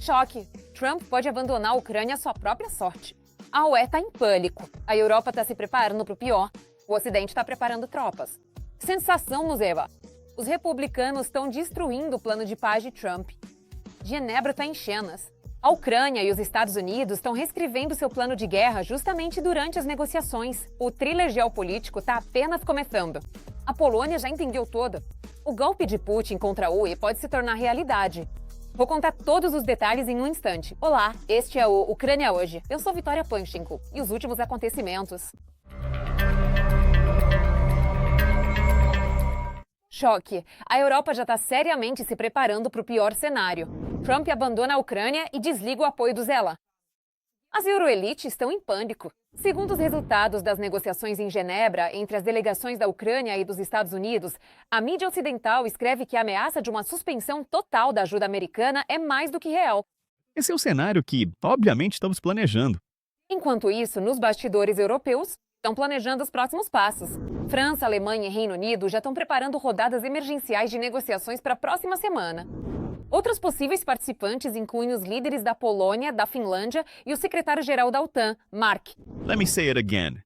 Choque. Trump pode abandonar a Ucrânia à sua própria sorte. A UE está em pânico. A Europa está se preparando para o pior. O Ocidente está preparando tropas. Sensação no EUA. Os republicanos estão destruindo o plano de paz de Trump. Genebra está em chamas. A Ucrânia e os Estados Unidos estão reescrevendo seu plano de guerra justamente durante as negociações. O thriller geopolítico está apenas começando. A Polônia já entendeu tudo. O golpe de Putin contra a UE pode se tornar realidade. Vou contar todos os detalhes em um instante. Olá, este é o Ucrânia Hoje. Eu sou Vitória Panchenko e os últimos acontecimentos. Choque. A Europa já está seriamente se preparando para o pior cenário. Trump abandona a Ucrânia e desliga o apoio do Zela. As euroelites estão em pânico. Segundo os resultados das negociações em Genebra entre as delegações da Ucrânia e dos Estados Unidos, a mídia ocidental escreve que a ameaça de uma suspensão total da ajuda americana é mais do que real. Esse é o cenário que, obviamente, estamos planejando. Enquanto isso, nos bastidores europeus, estão planejando os próximos passos. França, Alemanha e Reino Unido já estão preparando rodadas emergenciais de negociações para a próxima semana. Outros possíveis participantes incluem os líderes da Polônia, da Finlândia e o secretário-geral da OTAN, Mark. Let me say it again.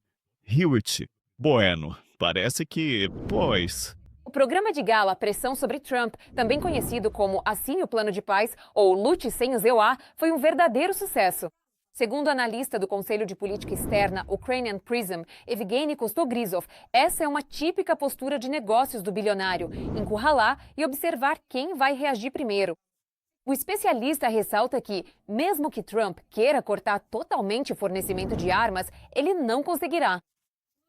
Hewitt. Bueno. Parece que, pois... O programa de gala Pressão sobre Trump, também conhecido como Assine o Plano de Paz ou Lute sem o EUA, foi um verdadeiro sucesso. Segundo o analista do Conselho de Política Externa Ukrainian Prism, Evgeny Kostogrizov, essa é uma típica postura de negócios do bilionário, encurralar e observar quem vai reagir primeiro. O especialista ressalta que, mesmo que Trump queira cortar totalmente o fornecimento de armas, ele não conseguirá.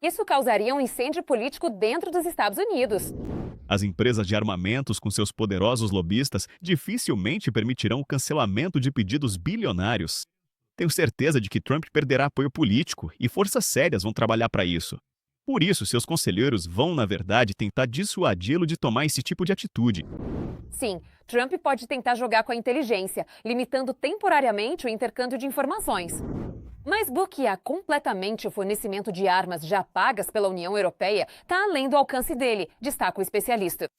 Isso causaria um incêndio político dentro dos Estados Unidos. As empresas de armamentos com seus poderosos lobistas dificilmente permitirão o cancelamento de pedidos bilionários. Tenho certeza de que Trump perderá apoio político e forças sérias vão trabalhar para isso. Por isso, seus conselheiros vão, na verdade, tentar dissuadi-lo de tomar esse tipo de atitude. Sim, Trump pode tentar jogar com a inteligência, limitando temporariamente o intercâmbio de informações. Mas bloquear completamente o fornecimento de armas já pagas pela União Europeia está além do alcance dele, destaca o especialista.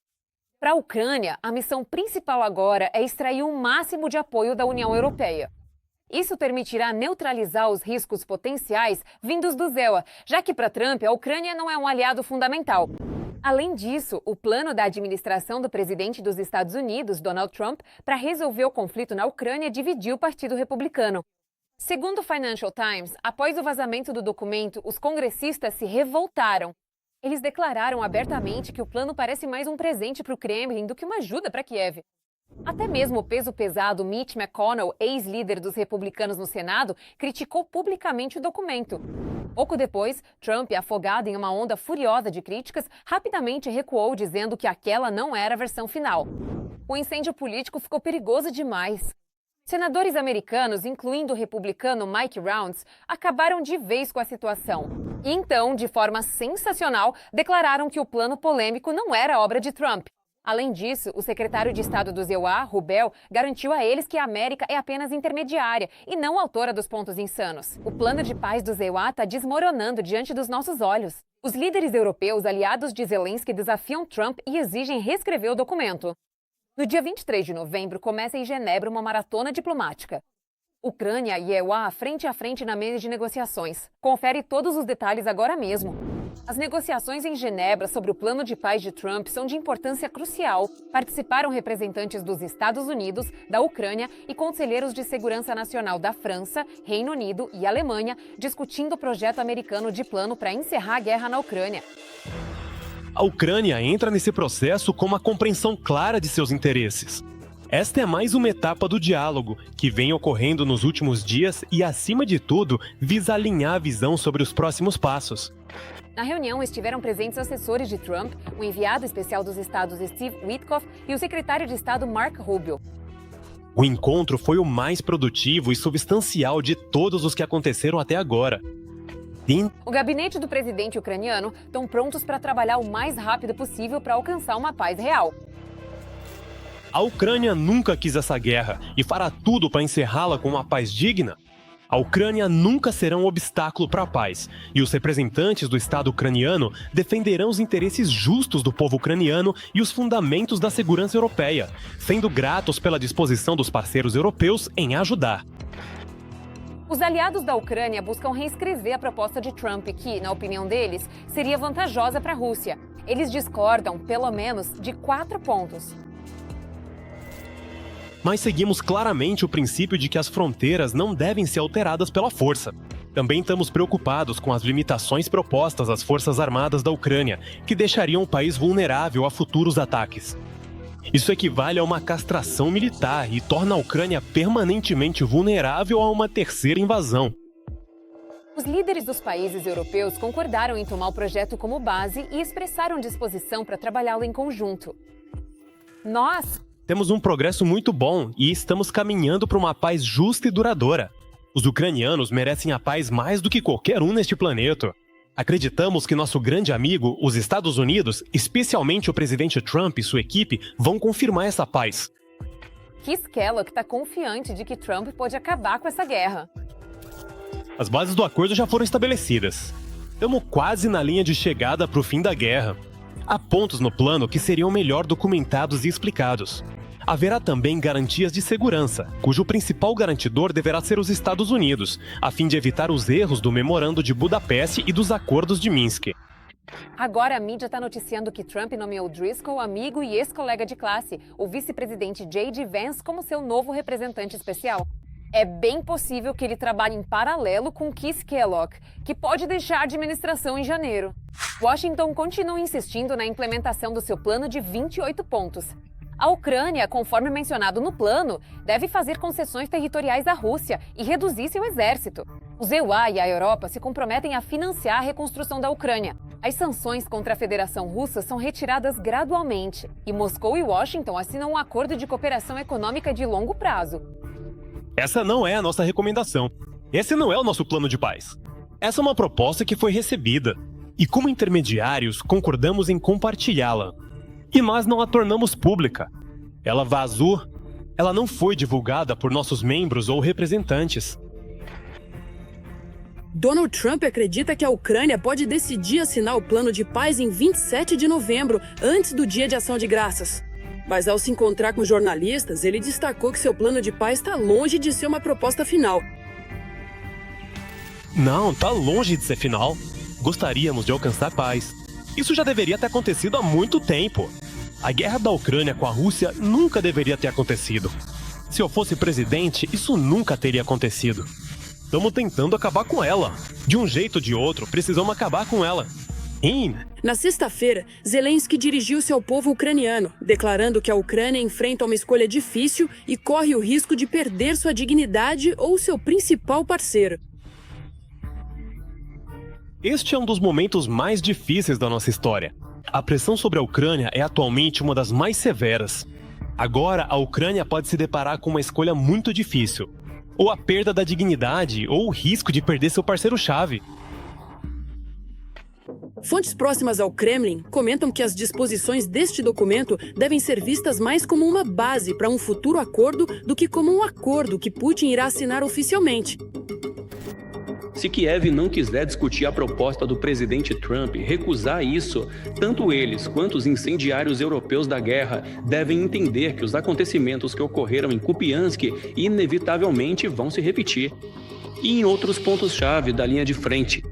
Para a Ucrânia, a missão principal agora é extrair o máximo de apoio da União Europeia. Isso permitirá neutralizar os riscos potenciais vindos do EUA, já que para Trump a Ucrânia não é um aliado fundamental. Além disso, o plano da administração do presidente dos Estados Unidos, Donald Trump, para resolver o conflito na Ucrânia dividiu o Partido Republicano. Segundo o Financial Times, após o vazamento do documento, os congressistas se revoltaram. Eles declararam abertamente que o plano parece mais um presente para o Kremlin do que uma ajuda para Kiev. Até mesmo o peso pesado Mitch McConnell, ex-líder dos republicanos no Senado, criticou publicamente o documento. Pouco depois, Trump, afogado em uma onda furiosa de críticas, rapidamente recuou dizendo que aquela não era a versão final. O incêndio político ficou perigoso demais. Senadores americanos, incluindo o republicano Mike Rounds, acabaram de vez com a situação. E então, de forma sensacional, declararam que o plano polêmico não era obra de Trump. Além disso, o secretário de Estado do EUA, Rubel, garantiu a eles que a América é apenas intermediária e não autora dos pontos insanos. O plano de paz do EUA está desmoronando diante dos nossos olhos. Os líderes europeus aliados de Zelensky desafiam Trump e exigem reescrever o documento. No dia 23 de novembro, começa em Genebra uma maratona diplomática. Ucrânia e EUA frente a frente na mesa de negociações. Confere todos os detalhes agora mesmo. As negociações em Genebra sobre o plano de paz de Trump são de importância crucial. Participaram representantes dos Estados Unidos, da Ucrânia e conselheiros de segurança nacional da França, Reino Unido e Alemanha, discutindo o projeto americano de plano para encerrar a guerra na Ucrânia. A Ucrânia entra nesse processo com uma compreensão clara de seus interesses. Esta é mais uma etapa do diálogo, que vem ocorrendo nos últimos dias e, acima de tudo, visa alinhar a visão sobre os próximos passos. Na reunião estiveram presentes assessores de Trump, o enviado especial dos estados Steve Witkoff e o secretário de Estado Mark Rubio. O encontro foi o mais produtivo e substancial de todos os que aconteceram até agora. O gabinete do presidente ucraniano estão prontos para trabalhar o mais rápido possível para alcançar uma paz real. A Ucrânia nunca quis essa guerra e fará tudo para encerrá-la com uma paz digna. A Ucrânia nunca será um obstáculo para a paz, e os representantes do Estado ucraniano defenderão os interesses justos do povo ucraniano e os fundamentos da segurança europeia, sendo gratos pela disposição dos parceiros europeus em ajudar. Os aliados da Ucrânia buscam reescrever a proposta de Trump, que, na opinião deles, seria vantajosa para a Rússia. Eles discordam, pelo menos, de 4 pontos. Mas seguimos claramente o princípio de que as fronteiras não devem ser alteradas pela força. Também estamos preocupados com as limitações propostas às forças armadas da Ucrânia, que deixariam o país vulnerável a futuros ataques. Isso equivale a uma castração militar e torna a Ucrânia permanentemente vulnerável a uma terceira invasão. Os líderes dos países europeus concordaram em tomar o projeto como base e expressaram disposição para trabalhá-lo em conjunto. Nós temos um progresso muito bom e estamos caminhando para uma paz justa e duradoura. Os ucranianos merecem a paz mais do que qualquer um neste planeta. Acreditamos que nosso grande amigo, os Estados Unidos, especialmente o presidente Trump e sua equipe, vão confirmar essa paz. Keith Kellogg está confiante de que Trump pode acabar com essa guerra. As bases do acordo já foram estabelecidas. Estamos quase na linha de chegada para o fim da guerra. Há pontos no plano que seriam melhor documentados e explicados. Haverá também garantias de segurança, cujo principal garantidor deverá ser os Estados Unidos, a fim de evitar os erros do Memorando de Budapeste e dos Acordos de Minsk. Agora a mídia está noticiando que Trump nomeou Driscoll, amigo e ex-colega de classe, o vice-presidente J.D. Vance, como seu novo representante especial. É bem possível que ele trabalhe em paralelo com Keith Kellogg, que pode deixar a administração em janeiro. Washington continua insistindo na implementação do seu plano de 28 pontos. A Ucrânia, conforme mencionado no plano, deve fazer concessões territoriais à Rússia e reduzir seu exército. Os EUA e a Europa se comprometem a financiar a reconstrução da Ucrânia. As sanções contra a Federação Russa são retiradas gradualmente, e Moscou e Washington assinam um acordo de cooperação econômica de longo prazo. Essa não é a nossa recomendação. Esse não é o nosso plano de paz. Essa é uma proposta que foi recebida, e como intermediários concordamos em compartilhá-la. E nós não a tornamos pública. Ela vazou. Ela não foi divulgada por nossos membros ou representantes. Donald Trump acredita que a Ucrânia pode decidir assinar o plano de paz em 27 de novembro, antes do Dia de Ação de Graças. Mas ao se encontrar com jornalistas, ele destacou que seu plano de paz está longe de ser uma proposta final. Não, está longe de ser final. Gostaríamos de alcançar paz. Isso já deveria ter acontecido há muito tempo. A guerra da Ucrânia com a Rússia nunca deveria ter acontecido. Se eu fosse presidente, isso nunca teria acontecido. Estamos tentando acabar com ela. De um jeito ou de outro, precisamos acabar com ela. Na sexta-feira, Zelensky dirigiu-se ao povo ucraniano, declarando que a Ucrânia enfrenta uma escolha difícil e corre o risco de perder sua dignidade ou seu principal parceiro. Este é um dos momentos mais difíceis da nossa história. A pressão sobre a Ucrânia é atualmente uma das mais severas. Agora, a Ucrânia pode se deparar com uma escolha muito difícil. Ou a perda da dignidade, ou o risco de perder seu parceiro-chave. Fontes próximas ao Kremlin comentam que as disposições deste documento devem ser vistas mais como uma base para um futuro acordo do que como um acordo que Putin irá assinar oficialmente. Se Kiev não quiser discutir a proposta do presidente Trump e recusar isso, tanto eles quanto os incendiários europeus da guerra devem entender que os acontecimentos que ocorreram em Kupiansk inevitavelmente vão se repetir. E em outros pontos-chave da linha de frente.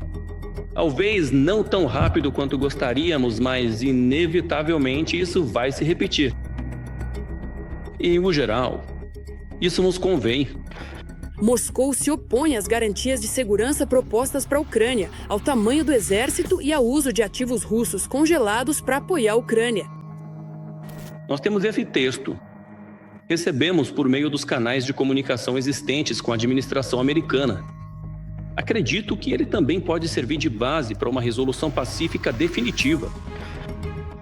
Talvez não tão rápido quanto gostaríamos, mas inevitavelmente isso vai se repetir. E, no geral, isso nos convém. Moscou se opõe às garantias de segurança propostas para a Ucrânia, ao tamanho do exército e ao uso de ativos russos congelados para apoiar a Ucrânia. Nós temos esse texto. Recebemos por meio dos canais de comunicação existentes com a administração americana. Acredito que ele também pode servir de base para uma resolução pacífica definitiva.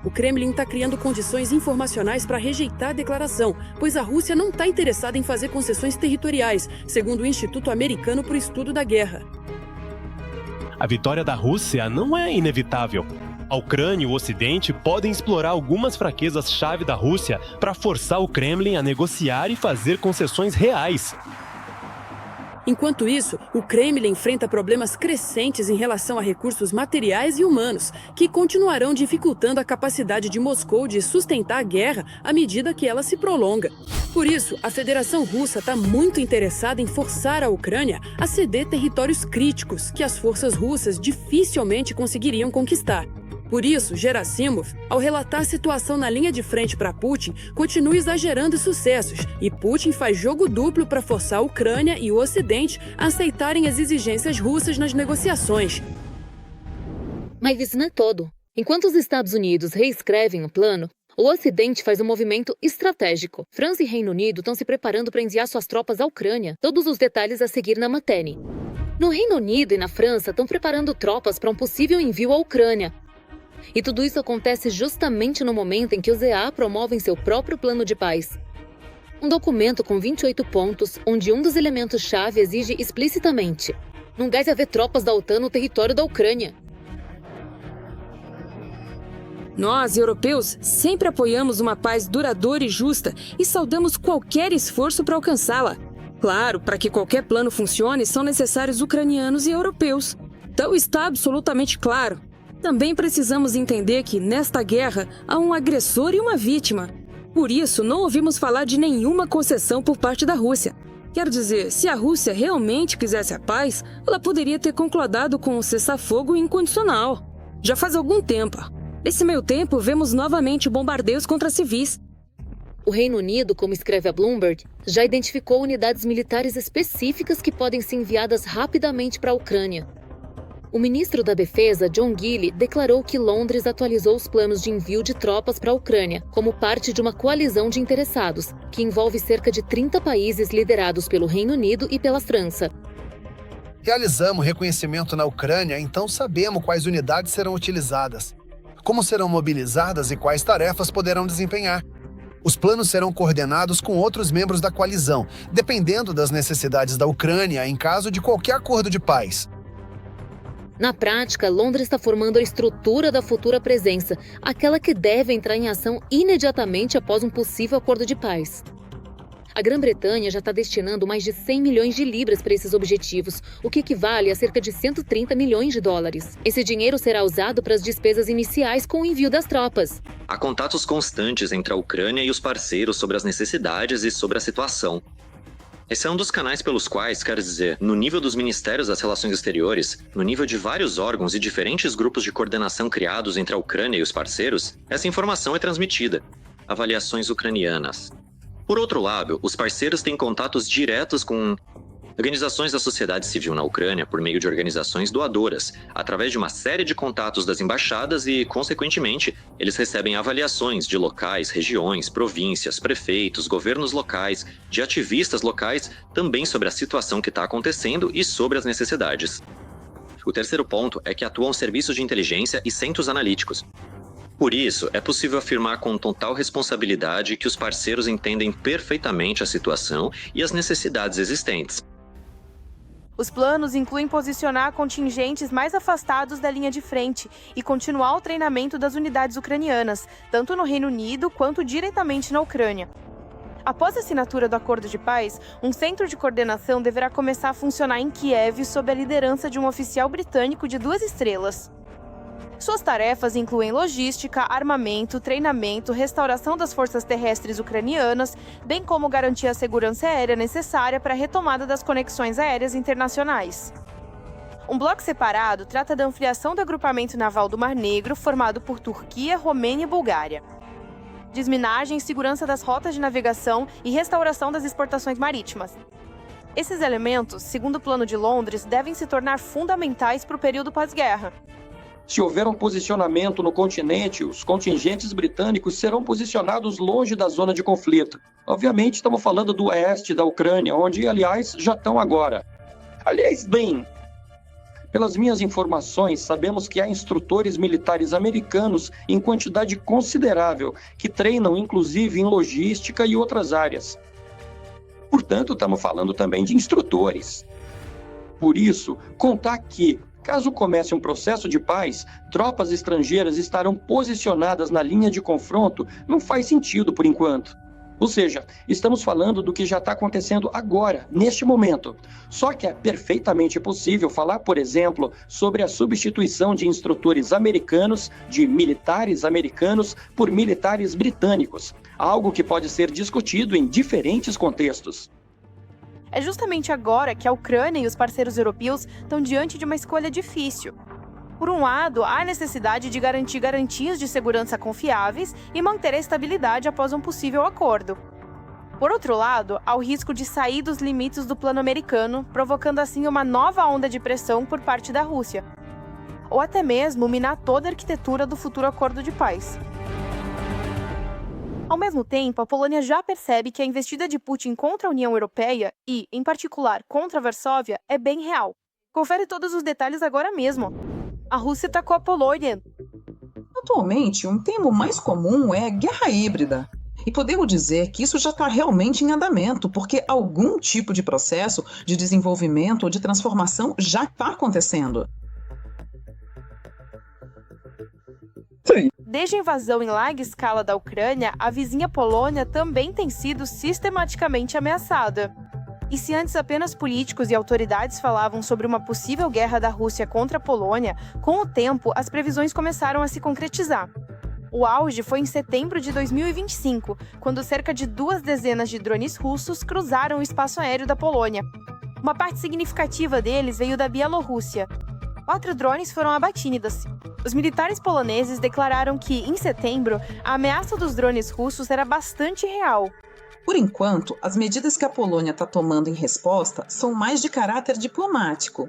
O Kremlin está criando condições informacionais para rejeitar a declaração, pois a Rússia não está interessada em fazer concessões territoriais, segundo o Instituto Americano para o Estudo da Guerra. A vitória da Rússia não é inevitável. A Ucrânia e o Ocidente podem explorar algumas fraquezas-chave da Rússia para forçar o Kremlin a negociar e fazer concessões reais. Enquanto isso, o Kremlin enfrenta problemas crescentes em relação a recursos materiais e humanos, que continuarão dificultando a capacidade de Moscou de sustentar a guerra à medida que ela se prolonga. Por isso, a Federação Russa está muito interessada em forçar a Ucrânia a ceder territórios críticos que as forças russas dificilmente conseguiriam conquistar. Por isso, Gerasimov, ao relatar a situação na linha de frente para Putin, continua exagerando os sucessos, e Putin faz jogo duplo para forçar a Ucrânia e o Ocidente a aceitarem as exigências russas nas negociações. Mas isso não é todo. Enquanto os Estados Unidos reescrevem o plano, o Ocidente faz um movimento estratégico. França e Reino Unido estão se preparando para enviar suas tropas à Ucrânia. Todos os detalhes a seguir na matéria. No Reino Unido e na França estão preparando tropas para um possível envio à Ucrânia. E tudo isso acontece justamente no momento em que os EA promovem seu próprio plano de paz. Um documento com 28 pontos, onde um dos elementos-chave exige explicitamente: não deve haver tropas da OTAN no território da Ucrânia. Nós, europeus, sempre apoiamos uma paz duradoura e justa e saudamos qualquer esforço para alcançá-la. Claro, para que qualquer plano funcione, são necessários ucranianos e europeus. Então está absolutamente claro. Também precisamos entender que, nesta guerra, há um agressor e uma vítima. Por isso, não ouvimos falar de nenhuma concessão por parte da Rússia. Quer dizer, se a Rússia realmente quisesse a paz, ela poderia ter concordado com um cessar-fogo incondicional. Já faz algum tempo. Nesse meio tempo, vemos novamente bombardeios contra civis. O Reino Unido, como escreve a Bloomberg, já identificou unidades militares específicas que podem ser enviadas rapidamente para a Ucrânia. O ministro da Defesa, John Gilley, declarou que Londres atualizou os planos de envio de tropas para a Ucrânia como parte de uma coalizão de interessados, que envolve cerca de 30 países liderados pelo Reino Unido e pela França. Realizamos reconhecimento na Ucrânia, então sabemos quais unidades serão utilizadas, como serão mobilizadas e quais tarefas poderão desempenhar. Os planos serão coordenados com outros membros da coalizão, dependendo das necessidades da Ucrânia em caso de qualquer acordo de paz. Na prática, Londres está formando a estrutura da futura presença, aquela que deve entrar em ação imediatamente após um possível acordo de paz. A Grã-Bretanha já está destinando mais de 100 milhões de libras para esses objetivos, o que equivale a cerca de 130 milhões de dólares. Esse dinheiro será usado para as despesas iniciais com o envio das tropas. Há contatos constantes entre a Ucrânia e os parceiros sobre as necessidades e sobre a situação. Esse é um dos canais pelos quais, quer dizer, no nível dos Ministérios das Relações Exteriores, no nível de vários órgãos e diferentes grupos de coordenação criados entre a Ucrânia e os parceiros, essa informação é transmitida. Avaliações ucranianas. Por outro lado, os parceiros têm contatos diretos com organizações da sociedade civil na Ucrânia por meio de organizações doadoras, através de uma série de contatos das embaixadas e, consequentemente, eles recebem avaliações de locais, regiões, províncias, prefeitos, governos locais, de ativistas locais, também sobre a situação que está acontecendo e sobre as necessidades. O terceiro ponto é que atuam serviços de inteligência e centros analíticos. Por isso, é possível afirmar com total responsabilidade que os parceiros entendem perfeitamente a situação e as necessidades existentes. Os planos incluem posicionar contingentes mais afastados da linha de frente e continuar o treinamento das unidades ucranianas, tanto no Reino Unido quanto diretamente na Ucrânia. Após a assinatura do acordo de paz, um centro de coordenação deverá começar a funcionar em Kiev sob a liderança de um oficial britânico de 2 estrelas. Suas tarefas incluem logística, armamento, treinamento, restauração das forças terrestres ucranianas, bem como garantir a segurança aérea necessária para a retomada das conexões aéreas internacionais. Um bloco separado trata da ampliação do agrupamento naval do Mar Negro, formado por Turquia, Romênia e Bulgária. Desminagem, segurança das rotas de navegação e restauração das exportações marítimas. Esses elementos, segundo o Plano de Londres, devem se tornar fundamentais para o período pós-guerra. Se houver um posicionamento no continente, os contingentes britânicos serão posicionados longe da zona de conflito. Obviamente, estamos falando do oeste da Ucrânia, onde, aliás, já estão agora. Pelas minhas informações, sabemos que há instrutores militares americanos em quantidade considerável, que treinam inclusive em logística e outras áreas. Portanto, estamos falando também de instrutores. Por isso, contar que, caso comece um processo de paz, tropas estrangeiras estarão posicionadas na linha de confronto não faz sentido por enquanto. Ou seja, estamos falando do que já está acontecendo agora, neste momento. Só que é perfeitamente possível falar, por exemplo, sobre a substituição de instrutores americanos, de militares americanos, por militares britânicos. Algo que pode ser discutido em diferentes contextos. É justamente agora que a Ucrânia e os parceiros europeus estão diante de uma escolha difícil. Por um lado, há a necessidade de garantir garantias de segurança confiáveis e manter a estabilidade após um possível acordo. Por outro lado, há o risco de sair dos limites do plano americano, provocando assim uma nova onda de pressão por parte da Rússia. Ou até mesmo minar toda a arquitetura do futuro acordo de paz. Ao mesmo tempo, a Polônia já percebe que a investida de Putin contra a União Europeia e, em particular, contra Varsóvia, é bem real. Confere todos os detalhes agora mesmo. A Rússia atacou a Polônia. Atualmente, um termo mais comum é guerra híbrida. E podemos dizer que isso já está realmente em andamento, porque algum tipo de processo de desenvolvimento ou de transformação já está acontecendo. Desde a invasão em larga escala da Ucrânia, a vizinha Polônia também tem sido sistematicamente ameaçada. E se antes apenas políticos e autoridades falavam sobre uma possível guerra da Rússia contra a Polônia, com o tempo as previsões começaram a se concretizar. O auge foi em setembro de 2025, quando cerca de 200 de drones russos cruzaram o espaço aéreo da Polônia. Uma parte significativa deles veio da Bielorrússia. 4 drones foram abatidos. Os militares poloneses declararam que, em setembro, a ameaça dos drones russos era bastante real. Por enquanto, as medidas que a Polônia está tomando em resposta são mais de caráter diplomático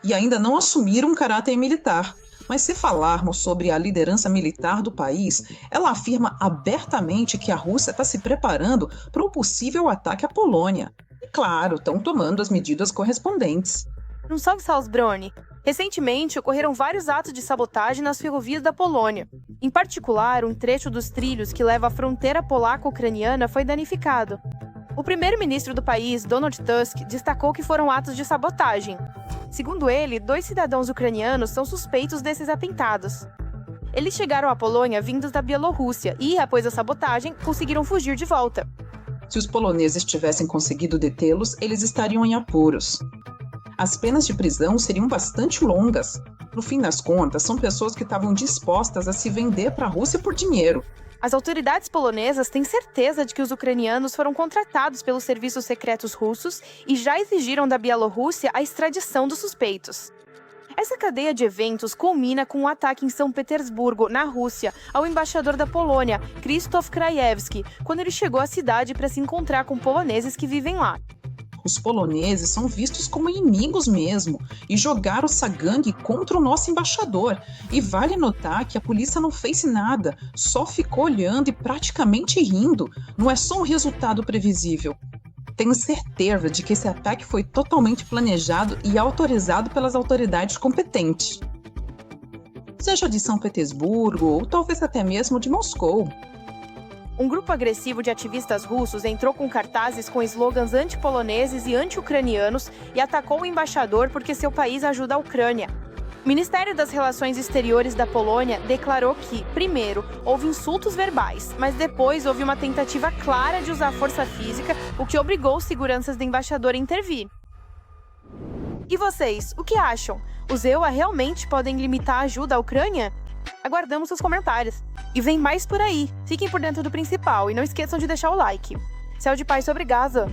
e ainda não assumiram um caráter militar. Mas se falarmos sobre a liderança militar do país, ela afirma abertamente que a Rússia está se preparando para um possível ataque à Polônia. E claro, estão tomando as medidas correspondentes. Não só os drones. Recentemente, ocorreram vários atos de sabotagem nas ferrovias da Polônia. Em particular, um trecho dos trilhos que leva à fronteira polaco-ucraniana foi danificado. O primeiro-ministro do país, Donald Tusk, destacou que foram atos de sabotagem. Segundo ele, 2 cidadãos ucranianos são suspeitos desses atentados. Eles chegaram à Polônia vindos da Bielorrússia e, após a sabotagem, conseguiram fugir de volta. Se os poloneses tivessem conseguido detê-los, eles estariam em apuros. As penas de prisão seriam bastante longas. No fim das contas, são pessoas que estavam dispostas a se vender para a Rússia por dinheiro. As autoridades polonesas têm certeza de que os ucranianos foram contratados pelos serviços secretos russos e já exigiram da Bielorrússia a extradição dos suspeitos. Essa cadeia de eventos culmina com um ataque em São Petersburgo, na Rússia, ao embaixador da Polônia, Krzysztof Krajewski, quando ele chegou à cidade para se encontrar com poloneses que vivem lá. Os poloneses são vistos como inimigos mesmo e jogaram essa gangue contra o nosso embaixador. E vale notar que a polícia não fez nada, só ficou olhando e praticamente rindo. Não é só um resultado previsível. Tenho certeza de que esse ataque foi totalmente planejado e autorizado pelas autoridades competentes. Seja de São Petersburgo ou talvez até mesmo de Moscou. Um grupo agressivo de ativistas russos entrou com cartazes com slogans anti-poloneses e anti-ucranianos e atacou o embaixador porque seu país ajuda a Ucrânia. O Ministério das Relações Exteriores da Polônia declarou que, primeiro, houve insultos verbais, mas depois houve uma tentativa clara de usar força física, o que obrigou os seguranças do embaixador a intervir. E vocês, o que acham? Os EUA realmente podem limitar a ajuda à Ucrânia? Aguardamos seus comentários. E vem mais por aí. Fiquem por dentro do principal e não esqueçam de deixar o like. Céu de paz sobre Gaza.